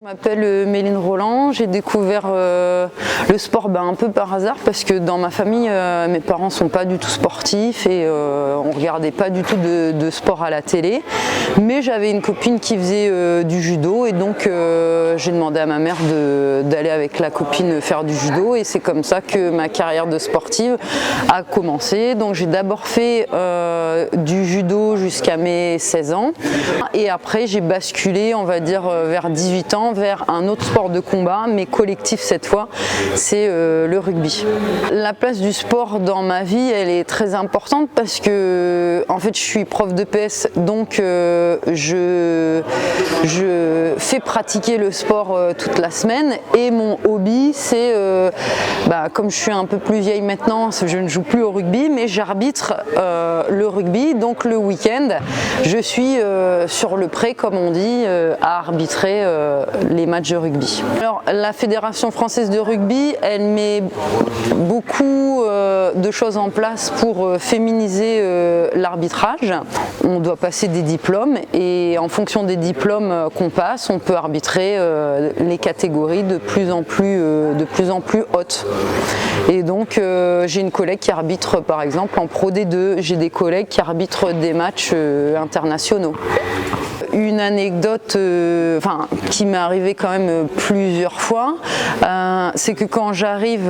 Je m'appelle Méline Roland, j'ai découvert le sport un peu par hasard parce que dans ma famille, mes parents ne sont pas du tout sportifs et on ne regardait pas du tout de sport à la télé. Mais j'avais une copine qui faisait du judo et donc j'ai demandé à ma mère d'aller avec la copine faire du judo et c'est comme ça que ma carrière de sportive a commencé. Donc j'ai d'abord fait du judo jusqu'à mes 16 ans et après j'ai basculé, on va dire, vers 18 ans vers un autre sport de combat, mais collectif cette fois, c'est le rugby. La place du sport dans ma vie, elle est très importante parce que en fait je suis prof de PS, donc je fais pratiquer le sport toute la semaine et mon hobby c'est, comme je suis un peu plus vieille maintenant, je ne joue plus au rugby, mais j'arbitre le rugby, donc le week-end je suis sur le pré comme on dit à arbitrer les matchs de rugby. Alors la Fédération française de rugby, elle met beaucoup de choses en place pour féminiser l'arbitrage. On doit passer des diplômes et en fonction des diplômes qu'on passe, on peut arbitrer les catégories de plus en plus hautes. Et donc j'ai une collègue qui arbitre par exemple en Pro D2, j'ai des collègues qui arbitrent des matchs internationaux. Une anecdote qui m'est arrivée quand même plusieurs fois, c'est que quand j'arrive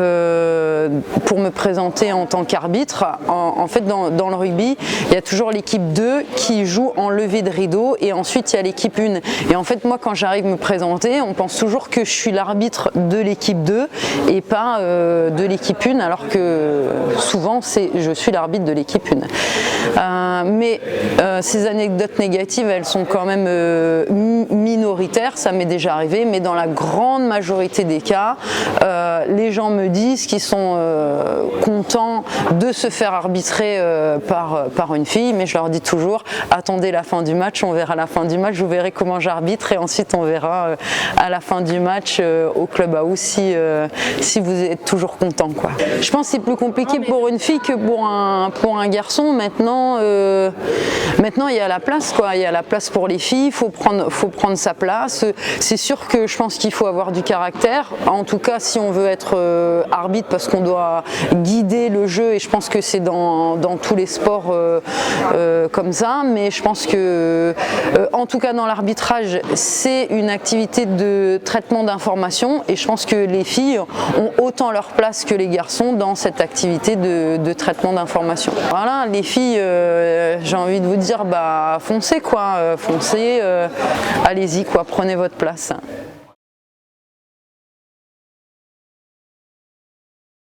pour me présenter en tant qu'arbitre, en fait dans le rugby, il y a toujours l'équipe 2 qui joue en levée de rideau et ensuite il y a l'équipe 1. Et en fait moi quand j'arrive me présenter, on pense toujours que je suis l'arbitre de l'équipe 2 et pas de l'équipe 1, alors que souvent je suis l'arbitre de l'équipe 1. Mais ces anecdotes négatives, elles sont quand même minoritaires, ça m'est déjà arrivé, mais dans la grande majorité des cas, les gens me disent qu'ils sont contents de se faire arbitrer par une fille, mais je leur dis toujours, attendez la fin du match, on verra la fin du match, vous verrez comment j'arbitre et ensuite on verra à la fin du match au clubhouse si vous êtes toujours content, quoi. Je pense que c'est plus compliqué pour une fille que pour un garçon. Maintenant il y a la place, quoi. Il y a la place pour les filles, il faut prendre sa place. C'est sûr que je pense qu'il faut avoir du caractère, en tout cas si on veut être arbitre, parce qu'on doit guider le jeu et je pense que c'est dans tous les sports comme ça, mais je pense que en tout cas dans l'arbitrage c'est une activité de traitement d'informations et je pense que les filles ont autant leur place que les garçons dans cette activité de traitement d'informations. Voilà, les filles, j'ai envie de vous dire, foncez quoi, foncez, allez-y quoi, prenez votre place.